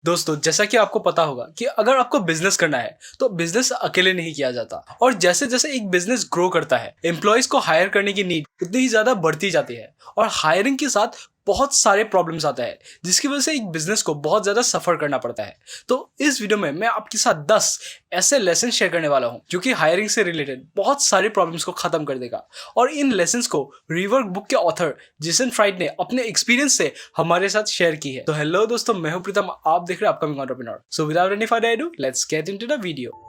दोस्तों, जैसा कि आपको पता होगा कि अगर आपको बिजनेस करना है तो बिजनेस अकेले नहीं किया जाता। और जैसे जैसे एक बिजनेस ग्रो करता है, एम्प्लॉयज को हायर करने की नीड उतनी ही ज्यादा बढ़ती जाती है और हायरिंग के साथ बहुत सारे प्रॉब्लम्स आता है, जिसकी वजह से एक बिजनेस को बहुत ज्यादा सफर करना पड़ता है। तो इस वीडियो में मैं आपके साथ 10 ऐसे लेसन शेयर करने वाला हूं जो कि हायरिंग से रिलेटेड बहुत सारे प्रॉब्लम्स को खत्म कर देगा। और इन लेसन्स को रिवर्क बुक के ऑथर जेसन फ्राइड ने अपने एक्सपीरियंस से हमारे साथ शेयर की है। तो हेलो दोस्तों, मैं हूं प्रीतम, आप देख रहे हैं upcoming entrepreneur. So without any further ado, let's get into the video.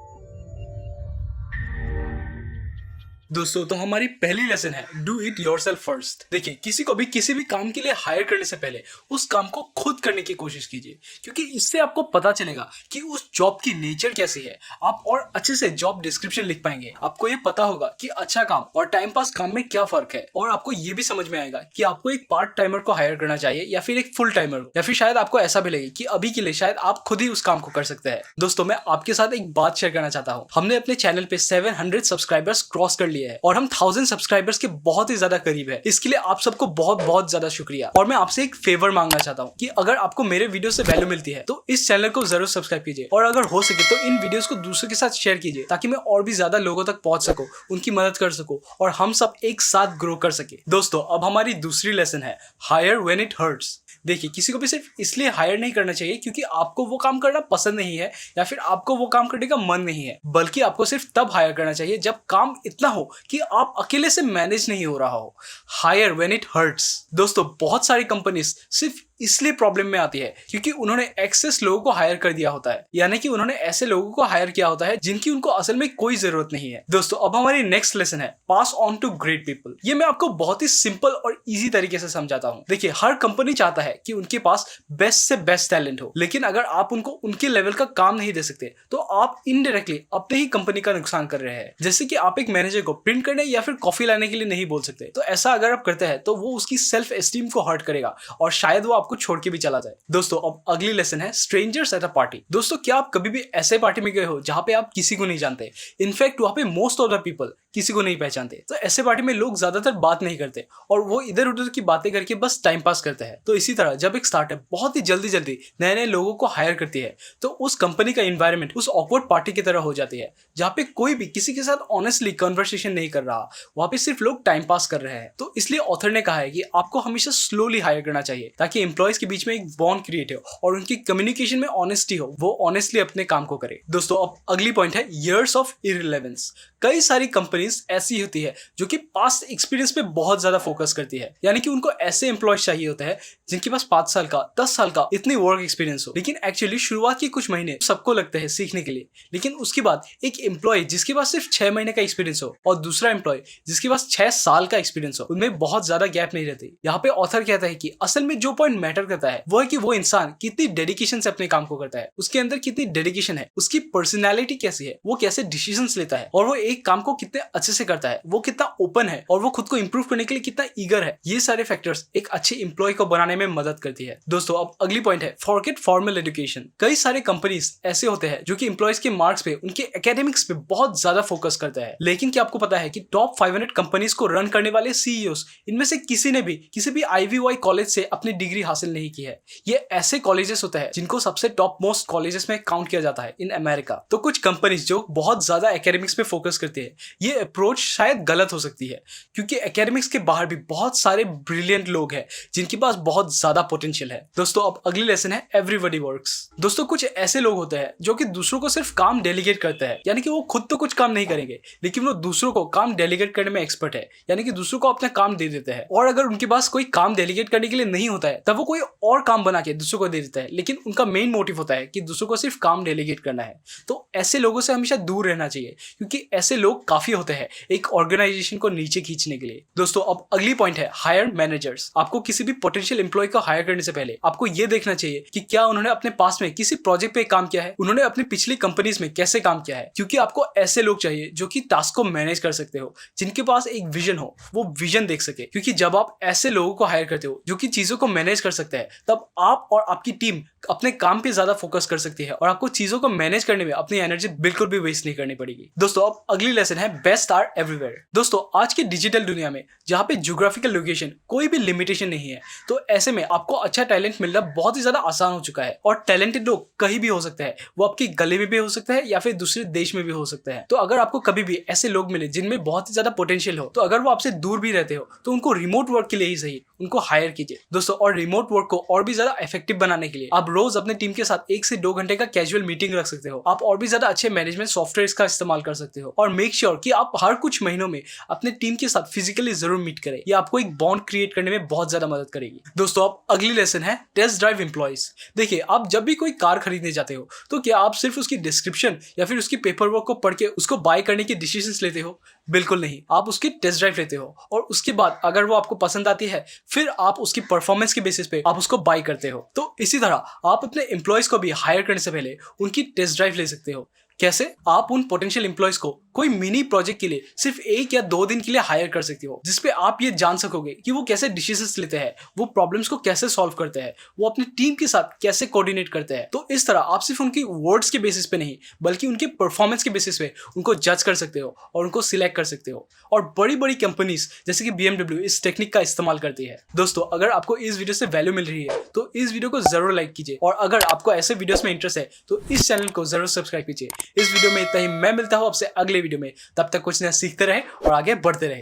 दोस्तों, तो हमारी पहली लेसन है डू इट योरसेल्फ फर्स्ट। देखिए, किसी को भी किसी भी काम के लिए हायर करने से पहले उस काम को खुद करने की कोशिश कीजिए, क्योंकि इससे आपको पता चलेगा कि उस जॉब की नेचर कैसी है। आप और अच्छे से जॉब डिस्क्रिप्शन लिख पाएंगे। आपको ये पता होगा कि अच्छा काम और टाइम पास काम में क्या फर्क है, और आपको ये भी समझ में आएगा कि आपको एक पार्ट टाइमर को हायर करना चाहिए या फिर एक फुल टाइमर को, या फिर शायद आपको ऐसा भी लगे कि अभी के लिए शायद आप खुद ही उस काम को कर सकते हैं। दोस्तों, मैं आपके साथ एक बात शेयर करना चाहता हूँ। हमने अपने चैनल पे 700 सब्सक्राइबर्स क्रॉस कर लिए है और हम 1000 सब्सक्राइबर्स के बहुत ही ज्यादा करीब है। इसके लिए आप सबको बहुत बहुत ज्यादा शुक्रिया। और मैं आपसे एक फेवर मांगना चाहता हूँ कि अगर आपको मेरे वीडियो से वैल्यू मिलती है तो इस चैनल को जरूर सब्सक्राइब कीजिए, और अगर हो सके तो इन वीडियोस को दूसरों के साथ शेयर कीजिए, ताकि मैं और भी ज्यादा लोगों तक पहुंच सकूं, उनकी मदद कर सकूं और हम सब एक साथ ग्रो कर सके। दोस्तों, अब हमारी दूसरी लेसन है हायर व्हेन इट हर्ट्स। देखिए, किसी को भी सिर्फ इसलिए हायर नहीं करना चाहिए क्योंकि आपको वो काम करना पसंद नहीं है या फिर आपको वो काम करने का मन नहीं है, बल्कि आपको सिर्फ तब हायर करना चाहिए जब काम इतना हो कि आप अकेले से मैनेज नहीं हो रहा हो। Hire when it hurts. दोस्तों, बहुत सारी कंपनीज सिर्फ इसलिए प्रॉब्लम में आती है क्योंकि उन्होंने एक्सेस लोगों को हायर कर दिया होता है, यानी कि उन्होंने ऐसे लोगों को हायर किया होता है जिनकी उनको असल में कोई जरूरत नहीं है। दोस्तों, अब हमारी नेक्स्ट लेसन है pass on to great people. ये मैं आपको बहुत ही सिंपल और इजी तरीके से समझाता हूँ। देखिए, हर कंपनी चाहता है कि उनके पास बेस्ट से बेस्ट टैलेंट हो, लेकिन अगर आप उनको उनके लेवल का काम नहीं दे सकते तो आप इनडायरेक्टली अपने ही कंपनी का नुकसान कर रहे हैं। जैसे कि आप एक मैनेजर को प्रिंट करने या फिर कॉफी लाने के लिए नहीं बोल सकते, तो ऐसा अगर आप करते हैं तो वो उसकी सेल्फ एस्टीम को हर्ट करेगा और शायद वो आपको छोड़ के भी चला जाए। दोस्तों, अब अगली लेसन है स्ट्रेंजर्स एट अ पार्टी। दोस्तों, क्या आप कभी भी ऐसे पार्टी में गए हो जहां पे आप किसी को नहीं जानते? इनफैक्ट वहां पे मोस्ट ऑफ द पीपल किसी को नहीं पहचानते। तो ऐसे पार्टी में लोग ज्यादातर बात नहीं करते और वो इधर उधर की बातें करके बस टाइम पास करते हैं। तो इसी तरह जब एक स्टार्टअप बहुत ही जल्दी जल्दी नए नए लोगों को हायर करती है तो उस कंपनी का एनवायरनमेंट उस ऑकवर्ड पार्टी की तरह हो जाती है, जहाँ पे कोई भी किसी के साथ ऑनेस्टली कन्वर्सेशन नहीं कर रहा, वहां पे सिर्फ लोग टाइम पास कर रहे हैं। तो इसलिए ऑथर ने कहा है कि आपको हमेशा स्लोली हायर करना चाहिए, ताकि एम्प्लॉयज के बीच में एक बॉन्ड क्रिएट हो और उनकी कम्युनिकेशन में ऑनेस्टी हो, वो ऑनेस्टली अपने काम को करे। दोस्तों, अब अगली पॉइंट है ईयर्स ऑफ इररिलेवेंस। कई सारी कंपनीज ऐसी होती है जो कि पास्ट एक्सपीरियंस पे बहुत ज्यादा फोकस करती है, यानी कि उनको ऐसे एम्प्लॉयज चाहिए होते हैं जिनके पास 5 साल का 10 साल का इतनी वर्क एक्सपीरियंस हो। लेकिन एक्चुअली शुरुआत के कुछ महीने सबको लगते हैं सीखने के लिए, लेकिन उसके बाद एक एम्प्लॉय जिसके पास सिर्फ 6 महीने का एक्सपीरियंस हो और दूसरा एम्प्लॉय जिसके पास 6 साल का एक्सपीरियंस हो, उनमें बहुत ज्यादा गैप नहीं रहती। यहाँ पे ऑथर कहता है कि असल में जो पॉइंट मैटर करता है वो है कि वो इंसान कितनी डेडिकेशन से अपने काम को करता है, उसके अंदर कितनी डेडिकेशन है, उसकी पर्सनैलिटी कैसी है, वो कैसे डिसीजन लेता है, और वो एक काम को कितने अच्छे से करता है, वो कितना ओपन है और वो खुद को इंप्रूव करने के लिए कितना ईगर है। ये सारे फैक्टर्स एक अच्छे एम्प्लॉय को बनाने में मदद करती है। दोस्तों, अब अगली पॉइंट है फॉरगेट फॉर्मल एजुकेशन। कई सारे कंपनीज ऐसे होते हैं जो कि एम्प्लॉयज के मार्क्स पे, उनके एकेडमिक्स पे बहुत ज्यादा फोकस करते हैं। लेकिन क्या आपको पता है कि टॉप 500 कंपनीज को रन करने वाले सीईओस, इनमें से किसी ने भी किसी भी आईवीवाई कॉलेज से अपनी डिग्री हासिल नहीं की है। ये ऐसे कॉलेजेस होते हैं जिनको सबसे टॉप मोस्ट कॉलेजेस में काउंट किया जाता है इन अमेरिका। तो कुछ कंपनीज जो बहुत ज्यादा एकेडमिक्स पे फोकस करती है, ये अप्रोच शायद गलत हो सकती है, क्योंकि एकेडमिक्स के बाहर भी बहुत सारे ब्रिलियंट लोग हैं जिनके पास बहुत ज्यादा पोटेंशियल है। दोस्तों, अब अगली लेसन है एवरीबॉडी वर्क्स। दोस्तों, कुछ ऐसे लोग होते हैं जो कि दूसरों को सिर्फ काम डेलीगेट करते हैं, यानी कि वो खुद तो कुछ काम नहीं करेंगे लेकिन वो दूसरों को काम डेलीगेट करने में एक्सपर्ट है, यानी कि दूसरों को अपना काम दे देते हैं। और अगर उनके पास कोई काम डेलीगेट करने के लिए नहीं होता है तब वो कोई और काम बना के दूसरों को दे देता है, लेकिन उनका मेन मोटिव होता है कि दूसरों को सिर्फ काम डेलीगेट करना है। तो ऐसे लोगों से हमेशा दूर रहना चाहिए, क्योंकि ऐसे लोग काफी होते हैं एक ऑर्गेनाइजेशन को नीचे खींचने के लिए। दोस्तों, अब अगली पॉइंट है हायर मैनेजर्स। आपको किसी भी पोटेंशियल एम्प्लॉय को हायर करने से पहले आपको यह देखना चाहिए कि क्या उन्होंने अपने पास में किसी प्रोजेक्ट पे काम किया है, उन्होंने अपनी पिछली कंपनीज में कैसे काम किया है, क्योंकि आपको ऐसे लोग चाहिए जो कि टास्क को मैनेज कर सकते हो, जिनके पास एक विजन हो, वो विजन देख सके। क्योंकि जब आप ऐसे लोगों को हायर करते हो जो कि चीजों को मैनेज कर सकते हैं, तब आप और आपकी टीम अपने काम पे ज्यादा फोकस कर सकती है और आपको चीजों को मैनेज करने में अपनी एनर्जी बिल्कुल भी वेस्ट नहीं करनी पड़ेगी। दोस्तों, अब अगली लेसन है बेस्ट बेस्ट आर एवरीवेयर। दोस्तों आज की डिजिटल दुनिया में जहाँ पे ज्योग्राफिकल लोकेशन कोई भी लिमिटेशन नहीं है, तो ऐसे में आपको अच्छा टैलेंट मिलना बहुत ही ज्यादा आसान हो चुका है। और टैलेंटेड लोग कहीं भी हो सकते हैं, वो आपकी गली में भी हो सकता है या फिर दूसरे देश में भी हो सकता है। तो अगर आपको कभी भी ऐसे लोग मिले जिनमें बहुत ही ज्यादा पोटेंशियल हो, तो अगर वो आपसे दूर भी रहते हो तो उनको रिमोट वर्क के लिए ही सही उनको हायर कीजिए दोस्तों। और रिमोट वर्क को और भी ज्यादा इफेक्टिव बनाने के लिए आप रोज अपने टीम के साथ 1 से 2 घंटे का कैजुअल मीटिंग रख सकते हो। आप और भी ज्यादा अच्छे मैनेजमेंट सॉफ्टवेयर का इस्तेमाल कर सकते हो। और मेक श्योर कि आप हर कुछ महीनों में अपने टीम के साथ फिजिकली जरूर मीट करें। ये आपको एक बॉन्ड क्रिएट करने में बहुत ज्यादा मदद करेगी दोस्तों। अब अगली लेसन है टेस्ट ड्राइव एम्प्लॉइज। देखिए, आप जब भी कोई कार खरीदने जाते हो तो क्या आप सिर्फ उसकी डिस्क्रिप्शन या फिर उसकी पेपर वर्क को पढ़ के उसको बाय करने के डिसीजंस लेते हो? बिल्कुल नहीं, आप उसकी टेस्ट ड्राइव लेते हो और उसके बाद अगर वो आपको पसंद आती है, फिर आप उसकी परफॉर्मेंस के बेसिस पे आप उसको बाय करते हो। तो इसी तरह आप अपने एम्प्लॉयज को भी हायर करने से पहले उनकी टेस्ट ड्राइव ले सकते हो। कैसे? आप उन पोटेंशियल एम्प्लॉयज को कोई मिनी प्रोजेक्ट के लिए सिर्फ 1 या 2 दिन के लिए हायर कर सकते हो, जिसपे आप ये जान सकोगे कि वो कैसे डिसीजंस लेते हैं, वो प्रॉब्लम्स को कैसे सॉल्व करते हैं, वो अपनी टीम के साथ कैसे कोऑर्डिनेट करते हैं। तो इस तरह आप सिर्फ उनकी वर्ड्स के बेसिस पे नहीं, बल्कि उनके परफॉर्मेंस के बेसिस पे उनको जज कर सकते हो और उनको सिलेक्ट कर सकते हो। और बड़ी बड़ी कंपनीज जैसे कि BMW इस टेक्निक का इस्तेमाल करती है। दोस्तों अगर आपको इस वीडियो से वैल्यू मिल रही है तो इस वीडियो को जरूर लाइक कीजिए, और अगर आपको ऐसे वीडियोस में इंटरेस्ट है तो इस चैनल को जरूर सब्सक्राइब कीजिए। इस वीडियो में इतना ही, मैं मिलता हूं आपसे अगले वीडियो में। तब तक कुछ नया सीखते रहे और आगे बढ़ते रहे।